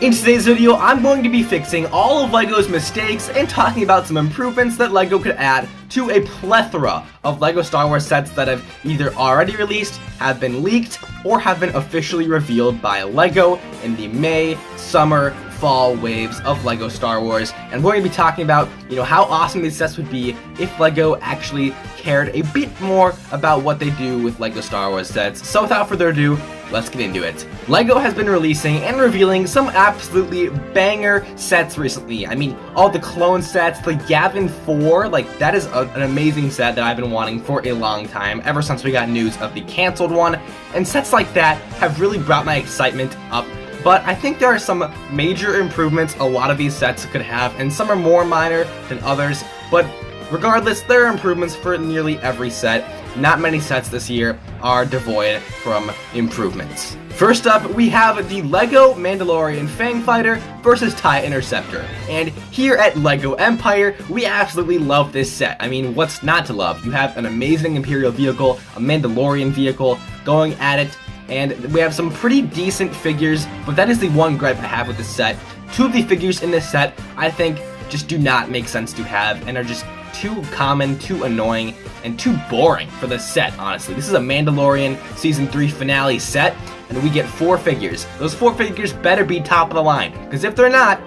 In today's video, I'm going to be fixing all of LEGO's mistakes and talking about some improvements that LEGO could add to a plethora of LEGO Star Wars sets that have either already released, have been leaked, or have been officially revealed by LEGO in the May, summer, fall waves of LEGO Star Wars. And we're going to be talking about, how awesome these sets would be if LEGO actually cared a bit more about what they do with LEGO Star Wars sets. So without further ado, let's get into it. LEGO has been releasing and revealing some absolutely banger sets recently. I mean, all the clone sets, the Gavin 4, that is an amazing set that I've been wanting for a long time, ever since we got news of the canceled one. And sets like that have really brought my excitement up. But I think there are some major improvements a lot of these sets could have, and some are more minor than others. But regardless, there are improvements for nearly every set. Not many sets this year are devoid from improvements. First up, we have the LEGO Mandalorian Fang Fighter versus TIE Interceptor. And here at LEGO Empire, we absolutely love this set. I mean, what's not to love? You have an amazing Imperial vehicle, a Mandalorian vehicle going at it, and we have some pretty decent figures, but that is the one gripe I have with this set. Two of the figures in this set, I think, just do not make sense to have, and are just too common, too annoying, and too boring for this set, honestly. This is a Mandalorian Season 3 finale set, and we get 4 figures. Those 4 figures better be top of the line, because if they're not,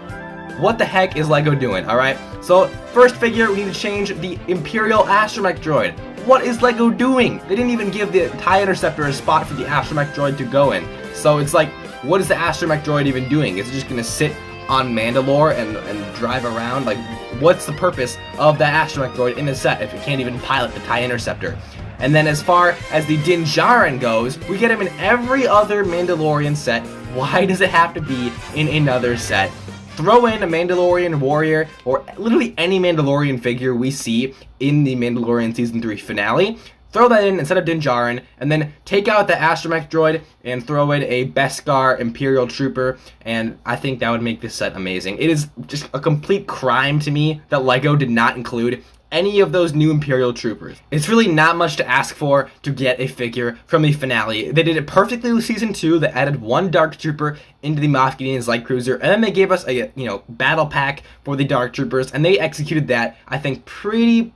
what the heck is LEGO doing, alright? So, first figure, we need to change the Imperial Astromech Droid. What is LEGO doing? They didn't even give the TIE Interceptor a spot for the Astromech Droid to go in. So it's like, what is the Astromech Droid even doing? Is it just gonna sit on Mandalore and drive around? Like, what's the purpose of that Astromech Droid in the set if it can't even pilot the TIE Interceptor? And then as far as the Din Djarin goes, we get him in every other Mandalorian set. Why does it have to be in another set? Throw in a Mandalorian warrior, or literally any Mandalorian figure we see in the Mandalorian Season 3 finale. Throw that in instead of Din Djarin, and then take out the Astromech Droid and throw in a Beskar Imperial Trooper, and I think that would make this set amazing. It is just a complete crime to me that LEGO did not include any of those new Imperial Troopers. It's really not much to ask for to get a figure from the finale. They did it perfectly with Season 2. They added one Dark Trooper into the Moff Gideon's Light Cruiser, and then they gave us a battle pack for the Dark Troopers, and they executed that, I think, pretty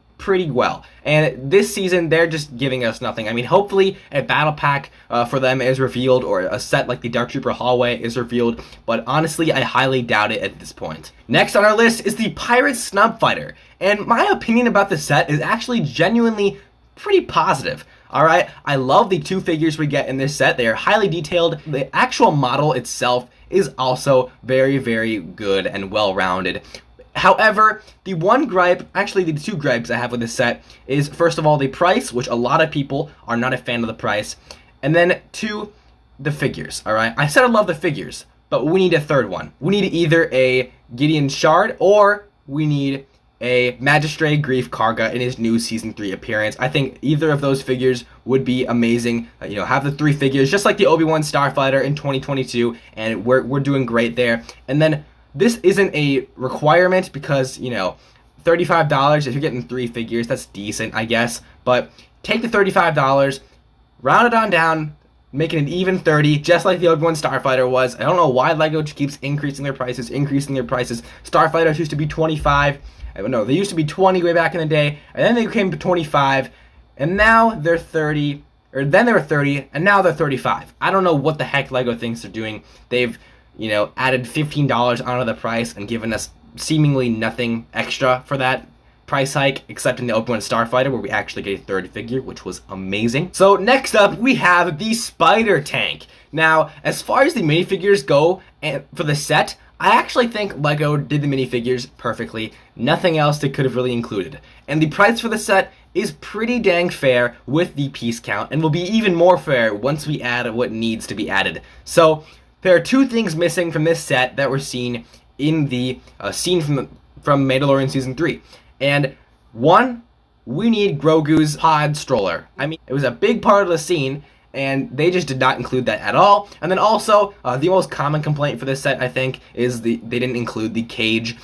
well. And this season, they're just giving us nothing. I mean, hopefully a battle pack for them is revealed, or a set like the Dark Trooper Hallway is revealed, but honestly, I highly doubt it at this point. Next on our list is the Pirate Snub Fighter, and my opinion about this set is actually genuinely pretty positive. Alright, I love the 2 figures we get in this set. They are highly detailed. The actual model itself is also very, very good and well-rounded. However, the one gripe, actually the 2 gripes I have with this set is, first of all, the price, which a lot of people are not a fan of the price, and then 2, the figures, alright? I said I love the figures, but we need a third one. We need either a Gideon Shard, or we need a Magistrate Grief Karga in his new Season 3 appearance. I think either of those figures would be amazing. Have the 3 figures, just like the Obi-Wan Starfighter in 2022, and we're doing great there. And then this isn't a requirement because, $35, if you're getting 3 figures, that's decent, I guess. But take the $35, round it on down, making it even 30, just like the Obi-Wan Starfighter was. I don't know why LEGO just keeps increasing their prices. Starfighters used to be 25. No, they used to be 20 way back in the day, and then they came to 25, and now they're 30, or then they were 30, and now they're 35. I don't know what the heck LEGO thinks they're doing. They've added $15 onto the price and given us seemingly nothing extra for that price hike, except in the Obi-Wan Starfighter, where we actually get a 3rd figure, which was amazing. So next up, we have the Spider Tank. Now, as far as the minifigures go, and for the set, I actually think LEGO did the minifigures perfectly. Nothing else they could have really included. And the price for the set is pretty dang fair with the piece count, and will be even more fair once we add what needs to be added. So there are 2 things missing from this set that were seen in the scene from Mandalorian Season 3. And 1, we need Grogu's pod stroller. I mean, it was a big part of the scene, and they just did not include that at all. And then also, the most common complaint for this set, I think, is they didn't include the cage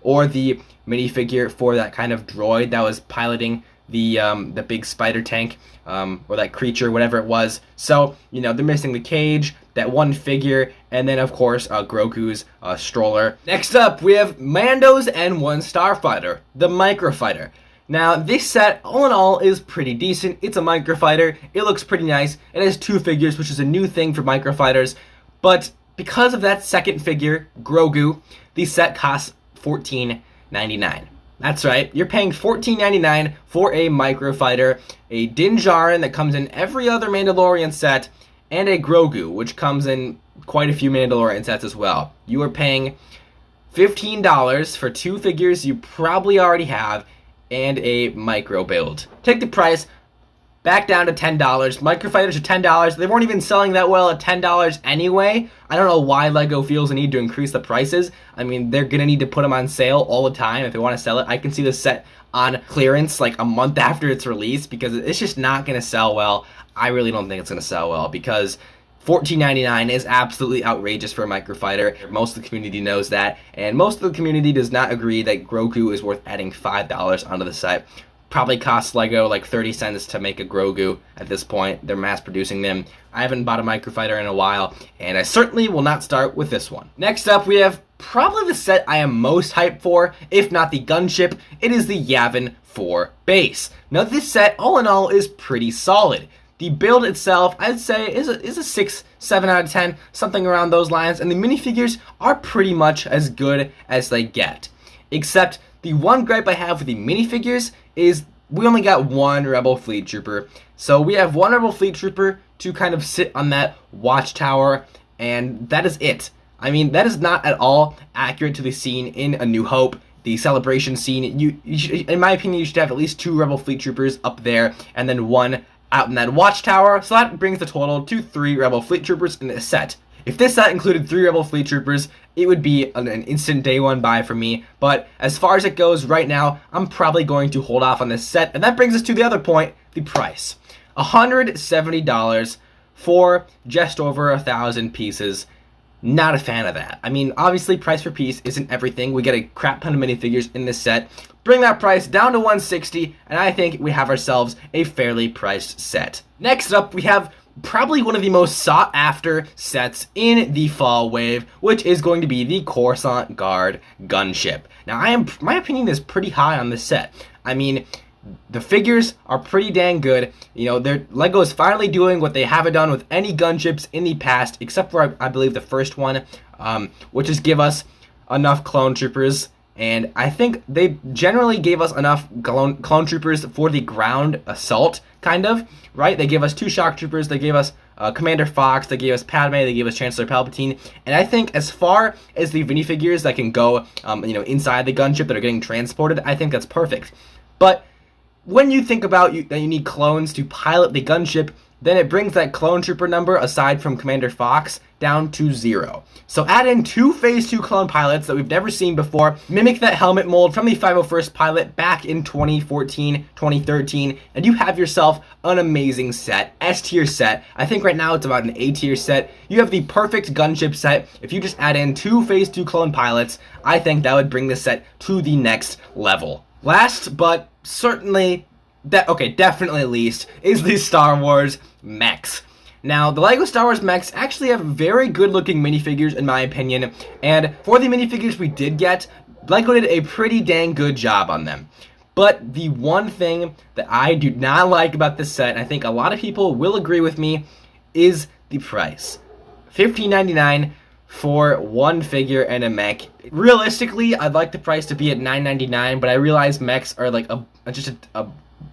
or the minifigure for that kind of droid that was piloting the big spider tank, or that creature, whatever it was. So, they're missing the cage, that one figure, and then, of course, Grogu's stroller. Next up, we have Mando's N1 Starfighter, the Microfighter. Now, this set, all in all, is pretty decent. It's a Microfighter. It looks pretty nice. It has 2 figures, which is a new thing for Microfighters. But because of that second figure, Grogu, the set costs $14.99. That's right, you're paying $14.99 for a Microfighter, a Din Djarin that comes in every other Mandalorian set, and a Grogu, which comes in quite a few Mandalorian sets as well. You are paying $15 for 2 figures you probably already have, and a micro build. Take the price back down to $10. Microfighters are $10. They weren't even selling that well at $10 anyway. I don't know why LEGO feels the need to increase the prices. I mean, they're gonna need to put them on sale all the time if they want to sell it. I can see this set on clearance like a month after it's released because it's just not gonna sell well. I really don't think it's gonna sell well because $14.99 is absolutely outrageous for a Microfighter. Most of the community knows that, and most of the community does not agree that Grogu is worth adding $5 onto the set. Probably costs LEGO like 30 cents to make a Grogu at this point. They're mass producing them. I haven't bought a Microfighter in a while, and I certainly will not start with this one. Next up, we have probably the set I am most hyped for, if not the gunship. It is the Yavin 4 base. Now, this set, all in all, is pretty solid. The build itself, I'd say, is a 6, 7 out of 10, something around those lines, and the minifigures are pretty much as good as they get. Except, the one gripe I have with the minifigures is we only got one Rebel Fleet Trooper. So we have one Rebel Fleet Trooper to kind of sit on that watchtower, and that is it. I mean, that is not at all accurate to the scene in A New Hope. The celebration scene, you should, in my opinion, you should have at least 2 Rebel Fleet Troopers up there, and then 1 out in that watchtower, so that brings the total to 3 Rebel Fleet Troopers in this set. If this set included 3 Rebel Fleet Troopers, it would be an instant day 1 buy for me, but as far as it goes right now, I'm probably going to hold off on this set, and that brings us to the other point, the price. $170 for just over 1,000 pieces. Not a fan of that. I mean, obviously, price per piece isn't everything. We get a crap ton of minifigures in this set. Bring that price down to $160, and I think we have ourselves a fairly priced set. Next up, we have probably one of the most sought after sets in the fall wave, which is going to be the Coruscant Guard gunship. Now, my opinion is pretty high on this set. I mean, the figures are pretty dang good. LEGO is finally doing what they haven't done with any gunships in the past, except for, I believe, the first one, which is give us enough clone troopers. And I think they generally gave us enough clone troopers for the ground assault, kind of, right? They gave us 2 shock troopers, they gave us Commander Fox, they gave us Padme, they gave us Chancellor Palpatine, and I think as far as the minifigures that can go, inside the gunship that are getting transported, I think that's perfect. But when you think about that you need clones to pilot the gunship, then it brings that clone trooper number, aside from Commander Fox, down to 0. So add in 2 Phase 2 clone pilots that we've never seen before, mimic that helmet mold from the 501st pilot back in 2014, 2013, and you have yourself an amazing set, S-tier set. I think right now it's about an A-tier set. You have the perfect gunship set. If you just add in 2 Phase 2 clone pilots, I think that would bring the set to the next level. Last, but certainly, definitely least, is the Star Wars mechs. Now, the LEGO Star Wars mechs actually have very good-looking minifigures, in my opinion, and for the minifigures we did get, LEGO did a pretty dang good job on them. But the one thing that I do not like about this set, and I think a lot of people will agree with me, is the price. $15.99 for one figure and a mech. Realistically, I'd like the price to be at $9.99, but I realize mechs are like just a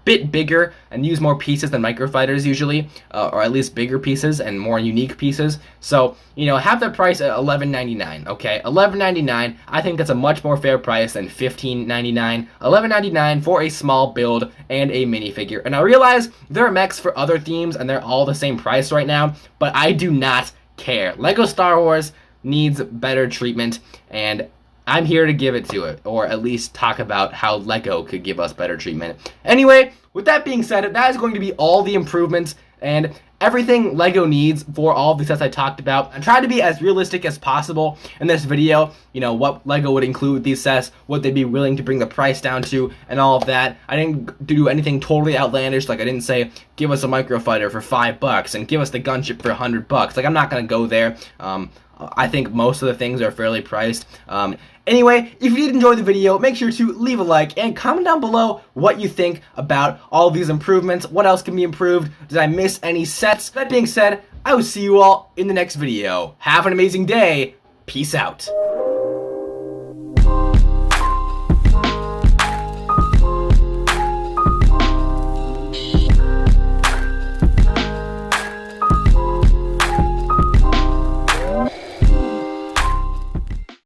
bit bigger and use more pieces than Microfighters usually, or at least bigger pieces and more unique pieces. So, have that price at $11.99, okay? $11.99, I think that's a much more fair price than $15.99. $11.99 for a small build and a minifigure. And I realize there are mechs for other themes and they're all the same price right now, but I do not care. LEGO Star Wars needs better treatment, and I'm here to give it to it, or at least talk about how LEGO could give us better treatment. Anyway, with that being said, that is going to be all the improvements, and everything LEGO needs for all of the sets I talked about. I tried to be as realistic as possible in this video, you know, what LEGO would include with these sets, what they'd be willing to bring the price down to, and all of that. I didn't do anything totally outlandish, like I didn't say, give us a microfighter for $5 and give us the gunship for $100. Like, I'm not gonna go there. I think most of the things are fairly priced. Anyway, if you did enjoy the video, make sure to leave a like and comment down below what you think about all of these improvements. What else can be improved? Did I miss any sets? That being said, I will see you all in the next video. Have an amazing day. Peace out.